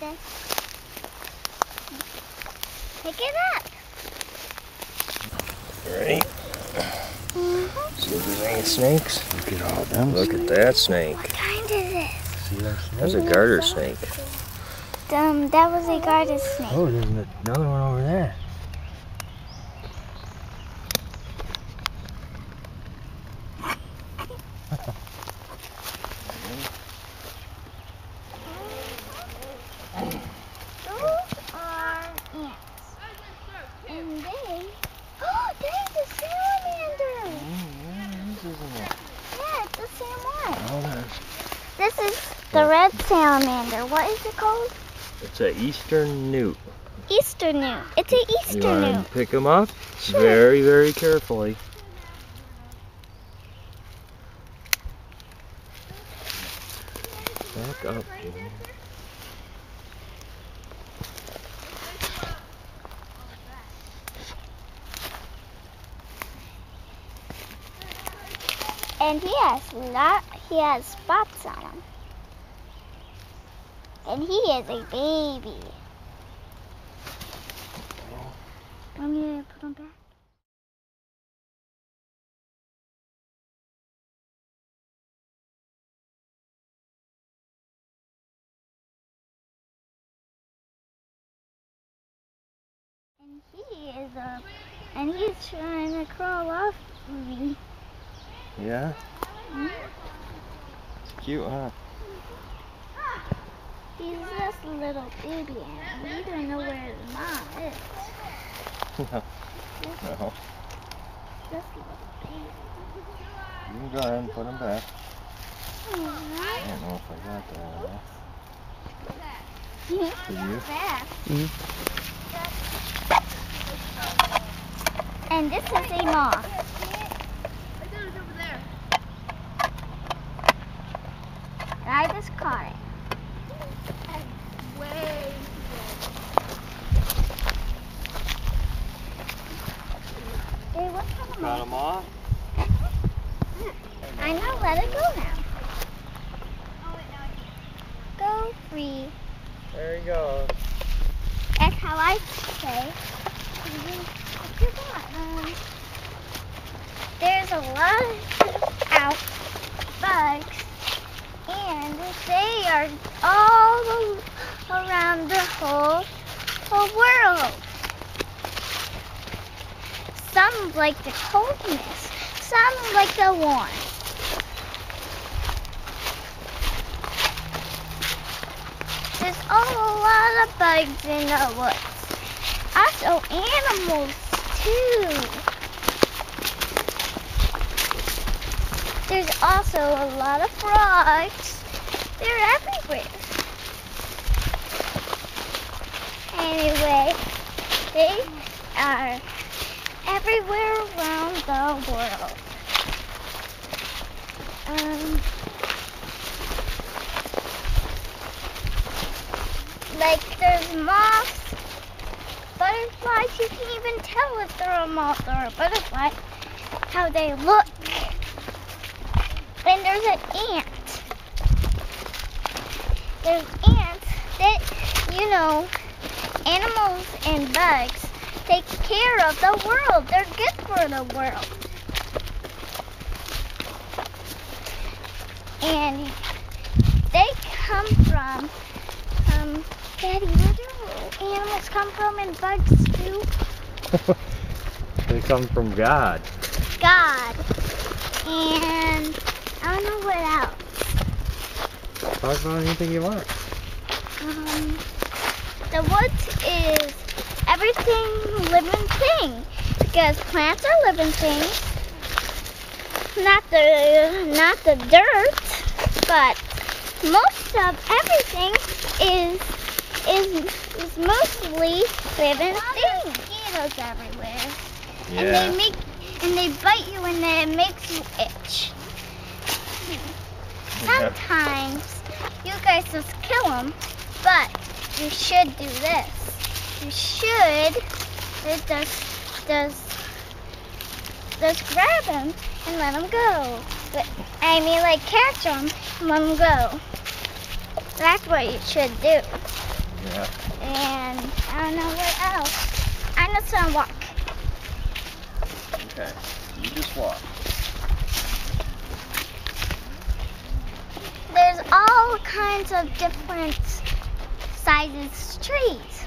this. Pick it up. Ready? See if there's any snakes. Look at all them. Look at that snake. What kind is this? See that snake? That's a garter snake. That was a garter snake. Oh, there's another one over there. Those are ants. And they... Oh, there's a salamander! Yeah, it's the same one. Oh, This is the red salamander. What is it called? It's an eastern newt. Easter newt. It's an You Easter want newt. to pick them up Sure. very, very carefully. Back up. And he has spots on him. And he is a baby. Want me to put him back? And he's trying to crawl off me. Yeah? It's cute, huh? He's just a little baby and we don't know where his mom is. No. No. Just a little baby. You can go ahead and put them back. I Alright. don't know if I got that or not. Did you? Fast. And this is a moth. I just caught it. Hey, what kind of Got moth? them off? I know, let it go now. Go free. There you go. That's how I say. There's a lot of bugs, and they are all around the whole world. Some like the coldness, some like the warmth. There's a lot of bugs in the woods. Also animals too. There's also a lot of frogs. They're everywhere. Anyway, they are everywhere around the world. Like there's moths, butterflies. You can even tell if they're a moth or a butterfly how they look. And there's an ant. There's ants that, you know, animals and bugs take care of the world. They're good for the world. And they come from, Daddy, where do animals come from and bugs too? They come from God. God. And I don't know what else. Talk about anything you want. The woods is everything living thing because plants are living things. Not the dirt, but most of everything is mostly living things. Mosquitoes everywhere. Yeah. And they bite you and then it makes you itch. Sometimes you guys just kill them, but you should do this. You should just grab them and let them go. But, I mean, like catch them and let them go. That's what you should do. Yeah. And I don't know what else. I'm just gonna walk. Okay. You just walk. There's all kinds of different sizes trees.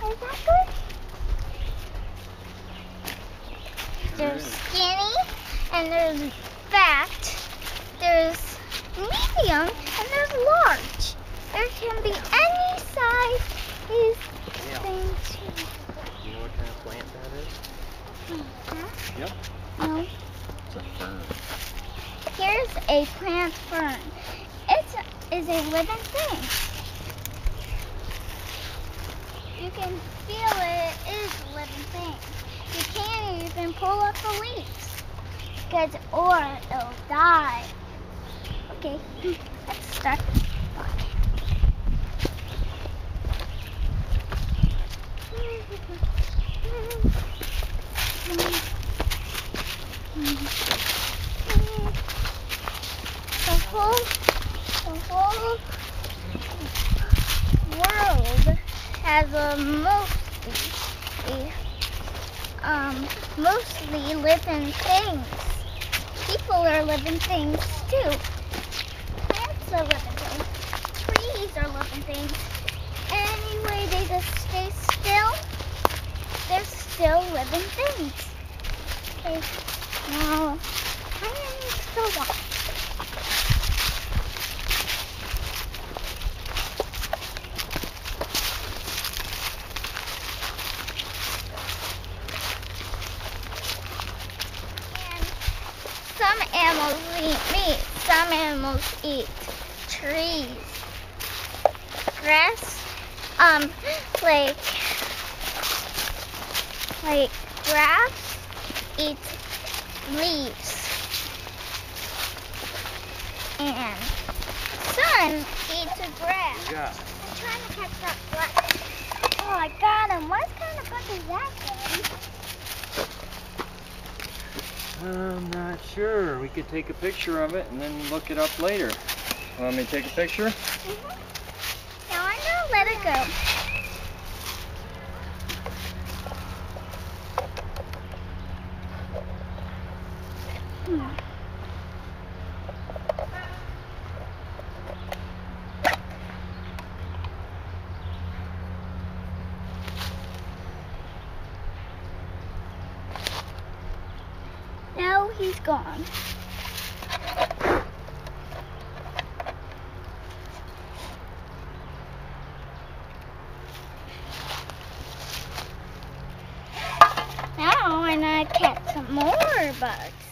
Is that good? There's skinny and there's fat. There's medium and there's large. There can be any size Yeah. thing too. Do you know what kind of plant that is? Huh? Yep. No. It's a fern. Here's a plant fern. It is a living thing. You can feel it is a living thing. You can't even pull up the leaves because or it'll die. Okay, let's start walking. The whole world has mostly living things. People are living things too. Plants are living things. Trees are living things. Anyway, they just stay still. They're still living things. Okay, now I'm going to go walk. Some animals eat meat. Some animals eat trees. Grass, like grass eats leaves. And sun eats grass. Yeah. I'm trying to catch that fly. Oh, I got him. What kind of book is that in? I'm not sure. We could take a picture of it and then look it up later. Want me to take a picture? Now I'm gonna let it go. Now he's gone. Now I'm gonna catch some more bugs.